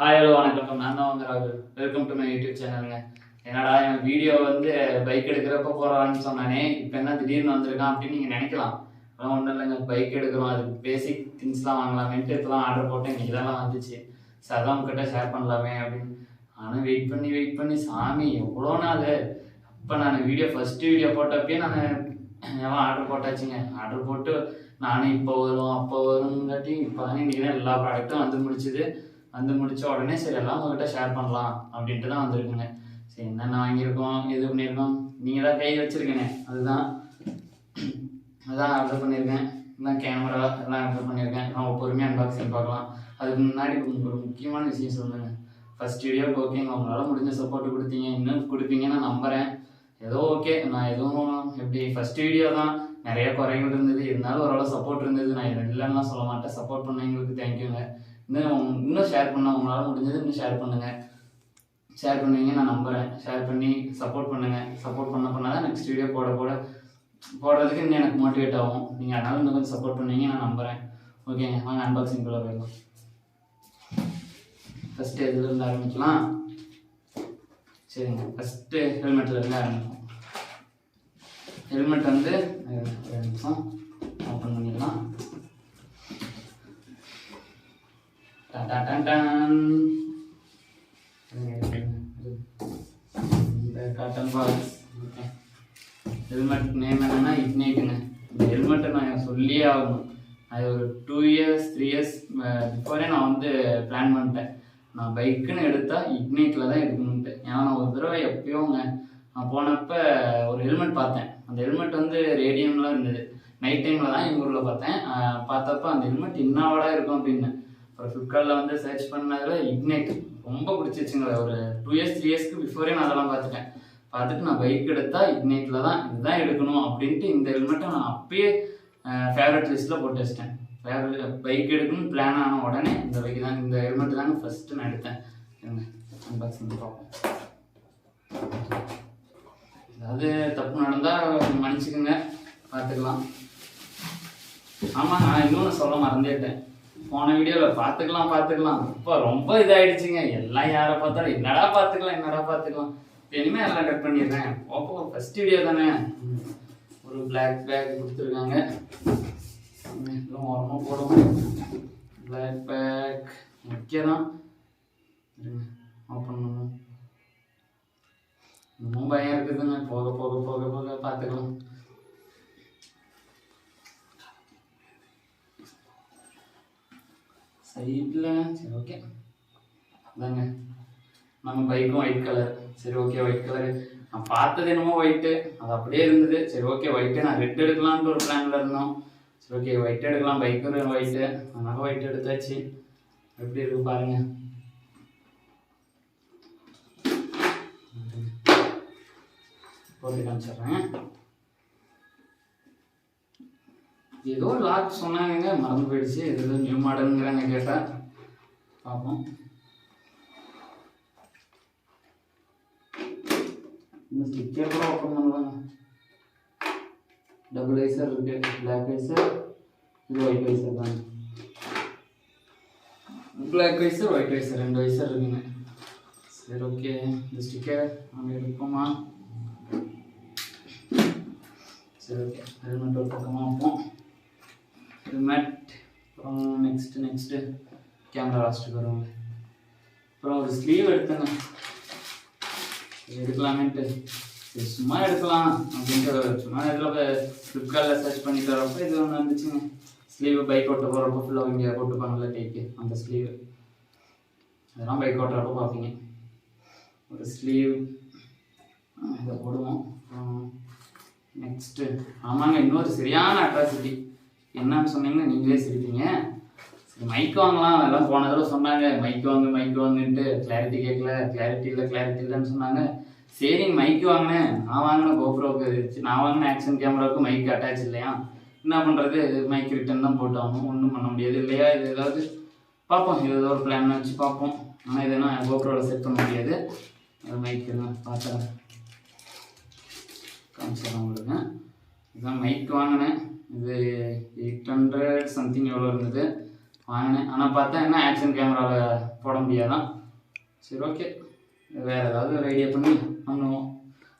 Hi hello வணக்கம். நான் தான் ராகுல். வெல்கம் டு மை யூடியூப் சேனலுங்க. என்னடா என் வீடியோ பைக் எடுக்கிறப்ப போகிறான்னு சொன்னானே, இப்போ என்ன திடீர்னு வந்திருக்கான் அப்படின்னு நீங்கள் நினைக்கலாம். அதெல்லாம் ஒன்றும் இல்லைங்க, பைக் எடுக்கிறோம், அதுக்கு பேசிக் திங்ஸ்லாம் வாங்கலாமேன்ட்டு இப்போலாம் ஆர்டர் போட்டேன். இன்றைக்கி இதெல்லாம் வந்துச்சு. ஸோ அதான் உங்ககிட்ட ஷேர் பண்ணலாமே அப்படின்னு. ஆனால் வெயிட் பண்ணி சாமி எவ்வளோ நாள். அப்போ நான் ஃபஸ்ட்டு வீடியோ போட்டப்பயே நான் எல்லாம் ஆர்டர் போட்டாச்சுங்க. ஆர்டர் போட்டு நானும் இப்போ வரும் அப்போ வருங்காட்டி இப்போ தானே இன்றைக்கி தான் எல்லா ப்ராடக்ட்டும் வந்து முடிச்ச உடனே சரி எல்லாம் உங்கள்கிட்ட ஷேர் பண்ணலாம் அப்படின்ட்டு தான் வந்திருக்குங்க. சரி என்னென்ன வாங்கியிருக்கோம், எது பண்ணியிருக்கோம், நீங்கள் தான் கை வச்சுருக்கேனே அதான் ஆர்டர் பண்ணியிருக்கேன். எல்லாம் கேமரா எல்லாம் ஆர்டர் பண்ணியிருக்கேன். நம்ம பொறுமையாக அன்பாக்சிங் பார்க்கலாம். அதுக்கு முன்னாடி ஒரு முக்கியமான விஷயம் சொல்லுங்கள். ஃபஸ்ட் வீடியோக்கு ஓகேங்க, உங்களால் முடிஞ்ச சப்போர்ட் கொடுத்தீங்க, இன்னும் கொடுப்பீங்கன்னு நான் நம்புகிறேன். ஏதோ ஓகே, நான் எதுவும் எப்படி ஃபஸ்ட் வீடியோ தான் நிறைய குறைகள் இருந்தது, இருந்தாலும் ஓரளவு சப்போர்ட் இருந்தது. நான் இல்லைன்னா சொல்ல மாட்டேன். சப்போர்ட் பண்ணவங்களுக்கு தேங்க்யூங்க. இன்னும் ஷேர் பண்ண உங்களால் முடிஞ்சது இன்னும் ஷேர் பண்ணுங்கள். ஷேர் பண்ணுவீங்க நான் நம்புகிறேன். ஷேர் பண்ணி சப்போர்ட் பண்ணுங்கள். சப்போர்ட் பண்ணால் தான் நெக்ஸ்ட் வீடியோ போடுறதுக்கு இன்னும் எனக்கு மோட்டிவேட் ஆகும். நீங்கள் அதனால இன்னும் கொஞ்சம் சப்போர்ட் பண்ணுவீங்க நான் நம்புகிறேன். ஓகேங்க, வாங்க அன்பாக்சிங் குள்ள போயிடலாம். ஃபஸ்ட்டு எதுலேருந்து ஆரம்பிக்கலாம்? சரிங்க, ஃபஸ்ட்டு ஹெல்மெட்லேருந்து ஆரம்பிக்கும். ஹெல்மெட் ஒரு நிமிஷம் ஓப்பன் பண்ணிடலாம். இந்த cotton box. Okay, helmet name என்னன்னா இக்னைட்டுங்க. இந்த ஹெல்மெட்டை நான் சொல்லியே ஆகணும். அது ஒரு 2 இயர்ஸ் 3 இயர்ஸ் பிஃபோரே நான் பிளான் பண்ணிட்டேன். நான் பைக்குன்னு எடுத்தால் இக்னைட்டில் தான் எடுக்கணுன்ட்டு. ஏன்னா நான் ஒரு தடவை எப்பயோங்க நான் போனப்போ ஒரு ஹெல்மெட் பார்த்தேன். அந்த ஹெல்மெட் ரேடியம்லாம் இருந்தது. நைட் டைமில் தான் எங்கள் ஊரில் பார்த்தப்போ அந்த ஹெல்மெட் இன்னோட இருக்கும் அப்படின்னு ஒரு ஃப்ளிப்கார்ட்டில் சர்ச் பண்ணதில் இக்னைட் ரொம்ப பிடிச்சிச்சுங்க. ஒரு 2 இயர்ஸ் 3 இயர்ஸ்க்கு பிஃபோரே நான் அதெல்லாம் பார்த்துட்டு நான் பைக் எடுத்தால் இக்னைட்டில் தான் இதுதான் எடுக்கணும் அப்படின்ட்டு இந்த ஹெல்மெட்டை நான் அப்பயே ஃபேவரட் லிஸ்ட்டில் போட்டு வச்சிட்டேன். பைக் எடுக்கணும்னு பிளான் ஆன உடனே இந்த ஹெல்மெட் தாங்க ஃபஸ்ட்டு நான் எடுத்தேன். அன்பாக்சிங் பார்ப்போம். ஏதாவது தப்பு நடந்தால் மன்னிச்சுக்கோங்க, பார்த்துக்கலாம். ஆமாம், நான் இன்னொன்று சொல்ல மறந்துட்டேன். போன வீடியோவில் பார்த்துக்கலாம் இப்போ ரொம்ப இதாகிடுச்சிங்க. எல்லாம் யாரை பார்த்தாலும் என்னடா பார்த்துக்கலாம். இனிமேல் எல்லாம் கட் பண்ணிடுறேன். ஓப்போ ஃபஸ்ட் வீடியோ தானே. ஒரு பிளாக் பேக் கொடுத்துருக்காங்க. எல்லாம் ஓரமாக போடுவோம். பிளாக் பேக் முக்கியம். ஓப்பன் பண்ணுவோம். இன்னும் பயம் இருக்குதுங்க. போக பார்த்துக்கலாம். சைடில் சரி ஓகே அதாங்க நம்ம பைக்கும் ஒயிட் கலர். சரி ஓகே, ஒயிட் கலரு நான் பார்த்தது என்னமோ ஒயிட்டு, அது அப்படியே இருந்தது. சரி ஓகே, ஒயிட்டு நான் ரெட் எடுக்கலான்ட்டு ஒரு பிளானில் இருந்தோம். சரி ஓகே, ஒயிட் எடுக்கலாம், பைக்கும் ஒயிட்டு, அதனால ஒயிட் எடுத்தாச்சு. எப்படி இருக்கு பாருங்க. போட்டு காமிச்சிடுறேன். ஏதோ லாக் சொன்னாங்க, மறந்து போயிடுச்சு. ஏதோ நியூ மாடலுங்கிறாங்க. கேட்டால் பார்ப்போம். இந்த ஸ்டிக்கர் கூட ஓப்பன் பண்ணுவாங்க. டபுள் ஐசர் இருக்கு, பிளாக் ஐசர், இது ஒயிட் ஐசர் தான். பிளாக் ஐசர் ஒயிட் ஐசர் 2 ஐசர் இருக்குங்க. சரி ஓகே, இந்த ஸ்டிக்கர் அங்கே எடுப்போமா? சரி ஓகே, ஹெல்மெட் ஒரு பக்கமாக வைப்போம். ஹெல்மெட், அப்புறம் நெக்ஸ்ட்டு கேமரா லாஸ்ட்டுக்கு வருவாங்க. அப்புறம் ஒரு ஸ்லீவ் எடுத்தேங்க. எடுக்கலாமேன்ட்டு சும்மா எடுக்கலாம் அப்படின்ட்டு சும்மா இதில் ஃப்ளிப்கார்ட்டில் சர்ச் பண்ணி தரப்போ இது ஒன்று வந்துச்சுங்க. ஸ்லீவ் பைக் ஓட்ட போகிறப்போ ஃபுல்லாக இங்கே போட்டுப்பாங்கல்ல டைக்கு, அந்த ஸ்லீவ். அதெல்லாம் பைக் ஓட்டுறப்போ பார்ப்பீங்க. ஒரு ஸ்லீவ் இதை போடுவோம். நெக்ஸ்ட்டு ஆமாங்க, இன்னொரு சரியான அட்ராசிட்டி என்னன்னு சொன்னீங்கன்னா நீங்களே சிரிப்பீங்க. சரி, மைக் வாங்கலாம் எல்லாம் போன தடவை சொன்னாங்க. மைக் வாங்குன்ட்டு கிளாரிட்டி கேட்கல, கிளாரிட்டி இல்லைன்னு சொன்னாங்க. சரி மைக் வாங்கினேன். நான் வாங்கின கோப்ரோவுக்கு, நான் வாங்கின ஆக்ஷன் கேமராவுக்கு மைக் அட்டாச் இல்லையா, என்ன பண்ணுறது? மைக் ரிட்டன் தான் போட்டு ஆகணும், ஒன்றும் பண்ண முடியாது இல்லையா. இது ஏதாவது பார்ப்போம், இது ஏதோ ஒரு பிளான் வச்சு பார்ப்போம். ஆனால் இதுனா கோப்ரோவில் செட் பண்ண முடியாது. மைக் பார்த்தேன் காமிச்சிடலாம் உங்களுக்கு. இதுதான் மைக் வாங்கினேன். இது 800 சம்திங் எவ்வளோ இருந்தது வாங்கினேன். ஆனால் பார்த்தா என்ன ஆக்ஷன் கேமராவில் போட முடியாதான். சரி ஓகே, வேறு ஏதாவது ஒரு ஐடியா பண்ணி பண்ணுவோம்.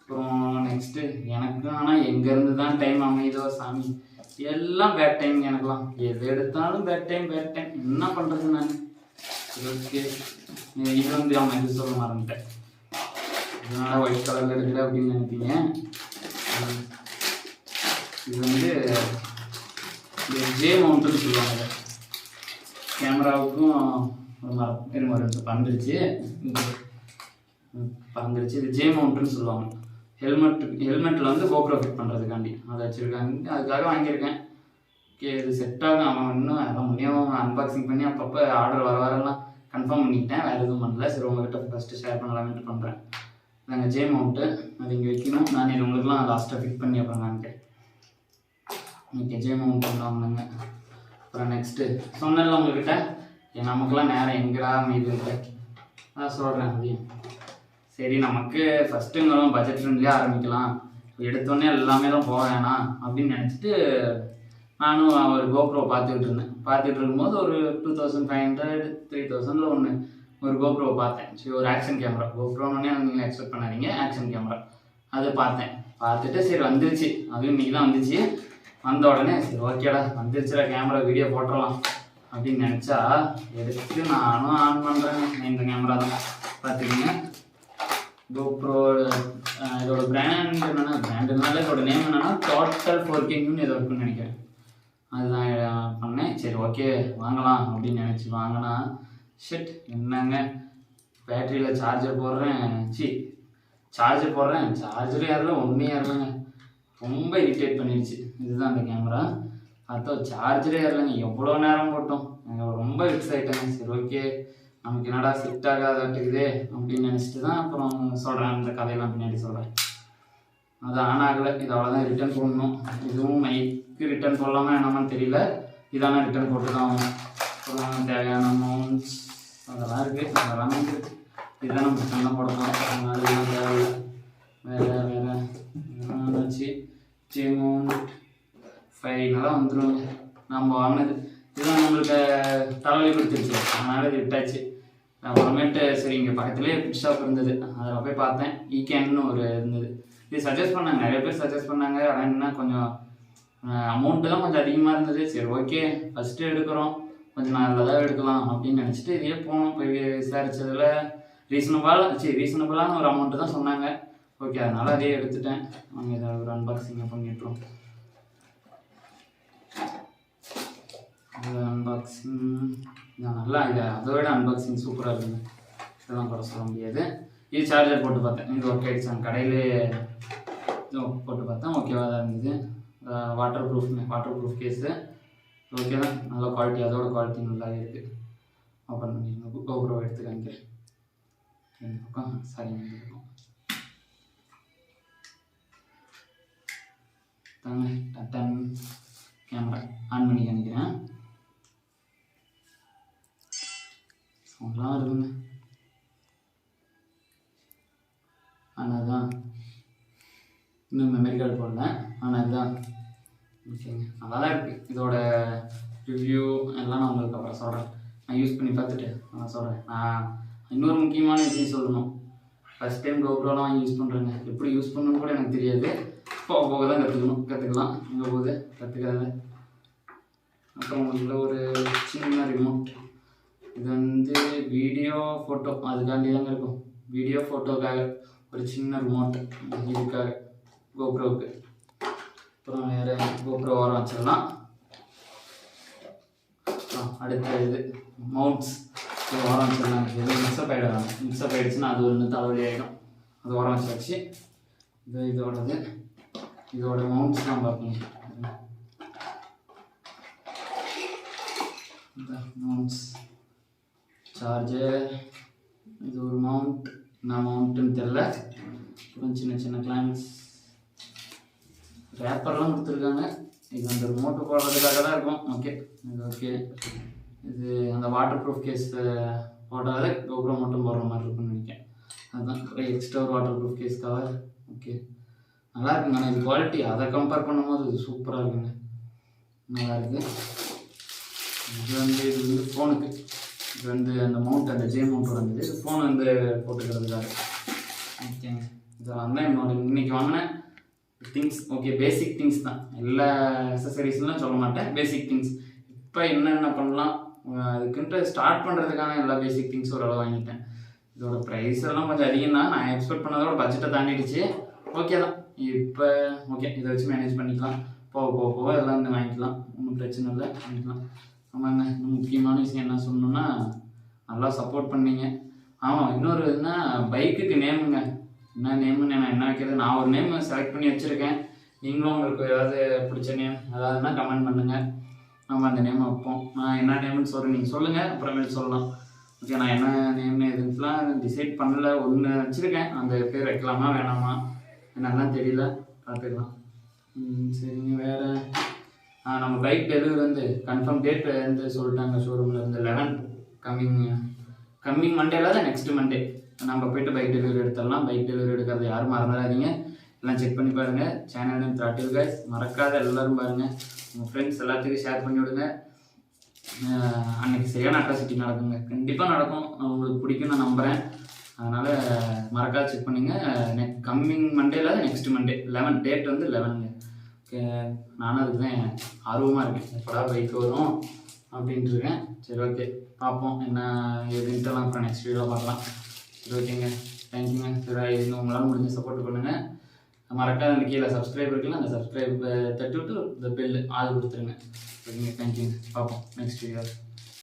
அப்புறம் நெக்ஸ்ட்டு எனக்கு ஆனால் எங்கேருந்து தான் டைம் அமைதோ சாமி, எல்லாம் பேட் டைம் எனக்குலாம். எது எடுத்தாலும் பேட் டைம் என்ன பண்ணுறது நான். சரி ஓகே, இது வந்து அவன் இது சொல்ல மறந்துட்டேன். இதனால் ஒயிட் கலரில் எடுக்கல அப்படின்னு நினைப்பீங்க. இது வந்து ஜே மவுண்ட்டுன்னு சொல்லுவாங்க. கேமராவுக்கும் பறந்துருச்சு. இது ஜே மவுண்ட்டுன்னு சொல்லுவாங்க. ஹெல்மெட்டில் வந்து கோப்ரோ ஃபிட் பண்ணுறதுக்காண்டி அதை வச்சுருக்காங்க. அதுக்காக வாங்கியிருக்கேன். ஓகே, இது செட் ஆகும். அவன் இன்னும் அதான் முன்னையும் அன்பாக்சிங் பண்ணி அப்பப்போ ஆர்டர் வரலாம் கன்ஃபார்ம் பண்ணிக்கிட்டேன். வேறு எதுவும் பண்ணல. சரி உங்கள்கிட்ட ஃபஸ்ட்டு ஷேர் பண்ணலாம்ட்டு பண்ணுறேன். நாங்கள் ஜே மவுண்ட்டு அது இங்கே வைக்கணும். நான் இது உங்களுக்குலாம் லாஸ்ட்டாக ஃபிட் பண்ணி அப்புறம் காமிக்கிறேன். ஓகே, ஜே மவுண்ட் வாங்கினாங்க. அப்புறம் நெக்ஸ்ட்டு சொன்னல உங்கள்கிட்ட நமக்குலாம் நேரம் எங்கடா மீது இல்லை, அதான் சொல்கிறேன். அதையும் சரி, நமக்கு ஃபஸ்ட்டுங்களும் பட்ஜெட் ஃப்ரெண்ட்லியாக ஆரம்பிக்கலாம், எடுத்தோடனே எல்லாமே தான் போக வேணாம் அப்படின்னு நினச்சிட்டு நானும் ஒரு கோப்ரோ பார்த்துக்கிட்டு இருக்கும்போது ஒரு 2500 3000 ஒன்று ஒரு கோப்ரோ பார்த்தேன். சரி, ஒரு ஆக்ஷன் கேமரா. கோப்ரோன்னே நீங்கள் எக்ஸ்பெக்ட் பண்ணாதீங்க, ஆக்ஷன் கேமரா. அது பார்த்துட்டு சரி வந்துருச்சு. அதுவும் இன்றைக்கி தான் வந்துச்சு. வந்த உடனே சரி ஓகேடா வந்துருச்சுடா, கேமரா வீடியோ போட்டுடலாம் அப்படின்னு நினச்சா எடுத்து நானும் ஆன் பண்ணுறேன். இந்த கேமரா தான் பார்த்துக்கிங்க. கோப்ரோ இதோட பிராண்ட் பிராண்டுனால இதோட நேம் என்னென்னா Throttle 4Kன்னு ஏதோ இருக்குன்னு நினைக்கிறேன். அதுதான் பண்ணேன். சரி ஓகே வாங்கலாம் அப்படின்னு நினச்சி வாங்கினா ஷிட் என்னங்க, பேட்டரியில் சார்ஜர் போடுறேன் சார்ஜரும் ஏறல, ஒன்றும் ஏறலைங்க. ரொம்ப இரிட்டேட் பண்ணிடுச்சு. இதுதான் அந்த கேமரா. பார்த்தா சார்ஜரே ஏறலைங்க. எவ்வளோ நேரம் போட்டோம், ரொம்ப ஃபிக்ஸ் ஆகிட்டேங்க. சரி ஓகே, நமக்கு என்னடா செட் ஆகாதாட்டுக்குதே அப்படின்னு நினச்சிட்டு தான் அப்புறம் சொல்கிறேன். அந்த கதையெல்லாம் பின்னாடி சொல்கிறேன். அது ஆன் ஆகலை. இது அவ்வளோதான், ரிட்டர்ன் போடணும். இதுவும் மைக்கு ரிட்டர்ன் போடலாமா என்னமான்னு தெரியல. இதான ரிட்டர்ன் போட்டு தான் ஆகணும். அப்புறம் தேவையான அமௌண்ட்ஸ் அதெல்லாம் இருக்குது. அதெல்லாம் இருக்குது. இதுதான் நம்ம ரிட்டர்ன் தான் போடணும். அதனால இதெல்லாம் தேவையில்லை. வேறு ஆச்சு. அமௌண்ட் ஃபைனலாக வந்துடுவாங்க. நம்ம வாங்கினது இதுதான் நம்மளுக்கு தலைவலி கொடுத்துருச்சு. அதனால் இது விட்டாச்சு. அப்புறமேட்டு சரி இங்கே பக்கத்துலேயே ஃபிட் ஷாப் இருந்தது, அதில் போய் பார்த்தேன். ஈகேன்னு ஒரு இருந்தது. இது சஜஸ்ட் பண்ணாங்க, நிறைய பேர் சஜஸ்ட் பண்ணாங்க. ஆனால் என்ன கொஞ்சம் அமௌண்ட்டு தான் கொஞ்சம் அதிகமாக இருந்தது. சரி ஓகே ஃபஸ்ட்டு எடுக்கிறோம், கொஞ்சம் நல்லதாக எடுக்கலாம் அப்படின்னு நினச்சிட்டு இதையே போனோம். போய் விசாரித்ததில் ரீசனபிளான ஒரு அமௌண்ட்டு தான் சொன்னாங்க. ஓகே, அதனால் அதே எடுத்துட்டேன். அவங்க இதை ஒரு அன்பாக்சிங்கை பண்ணிட்டுருவோம். அன்பாக்சிங் நல்லா இது அதோட அன்பாக்சிங் சூப்பராக இருக்குங்க. இதெல்லாம் குறை சொல்ல முடியாது. இது சார்ஜர் போட்டு பார்த்தேன், இது ஒர்க் ஆகிடுச்சு. அந்த கடையிலே போட்டு பார்த்தேன், ஓகேவாக தான் இருந்தது. வாட்டர் ப்ரூஃப் கேஸு ஓகே தான், நல்ல குவாலிட்டி. அதோட குவாலிட்டி நல்லாவே இருக்குது. ஓப்பன் பண்ணிடுங்க. கோப்ரோ எடுத்து காமிக்கிறேன். இந்த பக்கம் சரிங்க, இந்த பக்கம் தாங்க. டட்டன் கேமரா ஆன் பண்ணி காமிக்கிறேன். சவுண்ட்லாம் இருக்குங்க. ஆனால் தான் இன்னும் மெமரி கார்டு போடல. ஆனால் இதுதான் ஓகேங்க, நல்லா தான் இருக்குது. இதோட ரிவ்யூ எல்லாம் நான் உங்களுக்கு அப்புறம் சொல்கிறேன். நான் யூஸ் பண்ணி பார்த்துட்டு நான் சொல்கிறேன். நான் இன்னொரு முக்கியமான விஷயம் சொல்லணும். ஃபஸ்ட் டைம் கோப்ரோலாம் வாங்கி யூஸ் பண்ணுறேங்க. எப்படி யூஸ் பண்ணணும்னு கூட எனக்கு தெரியாது. போக தான் கற்றுக்கலாம். எங்கே போகுது கற்றுக்கிறது. அப்புறம் உங்களில் ஒரு சின்ன ரிமோட். இது வந்து வீடியோ ஃபோட்டோ அதுக்காண்டி தாங்க இருக்கும். வீடியோ ஃபோட்டோக்காக ஒரு சின்ன ரிமோட் இதுக்காக கோப்ரோவுக்கு. அப்புறம் வேறு கோப்ரோ ஓரம் வச்சிடலாம். அடுத்த இது மவுண்ட்ஸ் ஓரம் வச்சிடலாம். இது மிக்ஸ்அப் ஆகிடுச்சுன்னா அது ஒன்று தலைவலி ஆகிடும். அது ஓரம் வச்சாச்சு. இதோட மவுண்ட்ஸ் தான் பார்ப்பீங்க. மவுண்ட்ஸ் சார்ஜர், இது ஒரு மவுண்ட். என்ன மவுண்ட்டுன்னு தெரில. அப்புறம் சின்ன கிளாம்ஸ், ரேப்பர்லாம் கொடுத்துருக்காங்க. இது அந்த ரிமோட்டு போடுறதுக்காக தான் இருக்கும். ஓகே, இது அந்த வாட்டர் ப்ரூஃப் கேஸ் போடாத கோப்ரோ மட்டும் போடுற மாதிரி இருக்குன்னு நினைக்கிறேன். அதுதான் எக்ஸ்ட்ரா ஒரு வாட்டர் ப்ரூஃப் கேஸ்க்காக. ஓகே, நல்லா இருக்குங்க. ஆனால் இது குவாலிட்டி அதை கம்பேர் பண்ணும்போது இது சூப்பராக இருக்குங்க, நல்லா இருக்குது. இது வந்து ஃபோனுக்கு இது வந்து அந்த மவுண்ட், அந்த ஜே மவுண்ட் வந்தது. ஃபோன் வந்து போட்டுக்கிறதுக்காக. ஓகேங்க, இதெல்லாம் தான் என்னோட இன்னைக்கு வாங்கின திங்ஸ். ஓகே, பேசிக் திங்ஸ் தான், எல்லா அக்சசரிஸ்லாம் சொல்ல மாட்டேன், பேசிக் திங்ஸ். இப்போ என்னென்ன பண்ணலாம் அதுக்குன்ட்டு ஸ்டார்ட் பண்ணுறதுக்கான எல்லா பேசிக் திங்ஸும் ஓரளவு வாங்கிட்டேன். இதோட ப்ரைஸ் எல்லாம் கொஞ்சம் அதிகம் தான், நான் எக்ஸ்பெக்ட் பண்ணதோட பட்ஜெட்டை தாண்டிடுச்சு. ஓகே தான், இப்போ ஓகே இதை வச்சு மேனேஜ் பண்ணிக்கலாம். போக போக போக எல்லாம் வந்து வாங்கிக்கலாம், ஒன்றும் பிரச்சனை இல்லை, வாங்கிக்கலாம். ஆமாங்க, இன்னும் முக்கியமான விஷயம் என்ன சொல்லணுன்னா, நல்லா சப்போர்ட் பண்ணீங்க. ஆமாம், இன்னொரு இதுனா பைக்குக்கு நேமுங்க, என்ன நேமுன்னு நான் என்ன வைக்கிறது, நான் ஒரு நேம் செலக்ட் பண்ணி வச்சுருக்கேன். நீங்களும் உங்களுக்கு ஏதாவது பிடிச்ச நேம் ஏதாவதுன்னா கமெண்ட் பண்ணுங்கள், நம்ம அந்த நேம் வைப்போம். நான் என்ன நேம்னு சொல்கிறேன், நீங்கள் சொல்லுங்கள், அப்புறமேட்டு சொல்லலாம். ஓகே, நான் என்ன நேம்னு எதுக்குலாம் டிசைட் பண்ணல, ஒன்று வச்சுருக்கேன், அந்த பேர் வைக்கலாமா வேணாமா என்னெல்லாம் தெரியல, பார்த்துக்கலாம். சரிங்க, வேறு நம்ம பைக் டெலிவரி வந்து கன்ஃபார்ம் டேட் வந்து சொல்லிட்டாங்க ஷோரூமில் இருந்து 11 கம்மிங் மண்டேல தான், நெக்ஸ்ட் மண்டே நம்ம போய்ட்டு பைக் டெலிவரி எடுத்துடலாம். பைக் டெலிவரி எடுக்கிறது யாரும் மறந்துடாதீங்க, எல்லாம் செக் பண்ணி பாருங்கள். சேனல் நேம் Throttle guys, மறக்காத எல்லோரும் பாருங்கள், உங்கள் ஃப்ரெண்ட்ஸ் எல்லாத்துக்கும் ஷேர் பண்ணி விடுங்க. அன்றைக்கி சரியான அட்ராசிட்டி நடக்குங்க, கண்டிப்பாக நடக்கும், உங்களுக்கு பிடிக்கும் நான் நம்புகிறேன். அதனால் மறக்காத செக் பண்ணுங்கள். கம்மிங் மண்டேல நெக்ஸ்ட் மண்டே 11 டேட் வந்து 11ங்க. ஓகே, நானும் அதுக்கு தான் ஆர்வமாக இருக்கேன், எப்படா பைக் வரும் அப்படின்ட்டு இருக்கேன். சரி ஓகே, பார்ப்போம் என்ன எதுன்ட்டுலாம் அப்புறம் நெக்ஸ்ட் வீடியோவில் பார்க்கலாம். சரி ஓகேங்க, தேங்க்யூங்க. சரி, இன்னும் உங்களால் முடிஞ்ச சப்போர்ட் பண்ணுங்கள். மறக்காத அந்த கீழே சப்ஸ்கிரைப் இருக்குல்ல, அந்த சப்ஸ்கிரைப் தட்டி விட்டு இந்த பெல் ஆள் கொடுத்துருங்க. ஓகேங்க, தேங்க்யூங்க. பார்ப்போம் நெக்ஸ்ட் வீடியோ.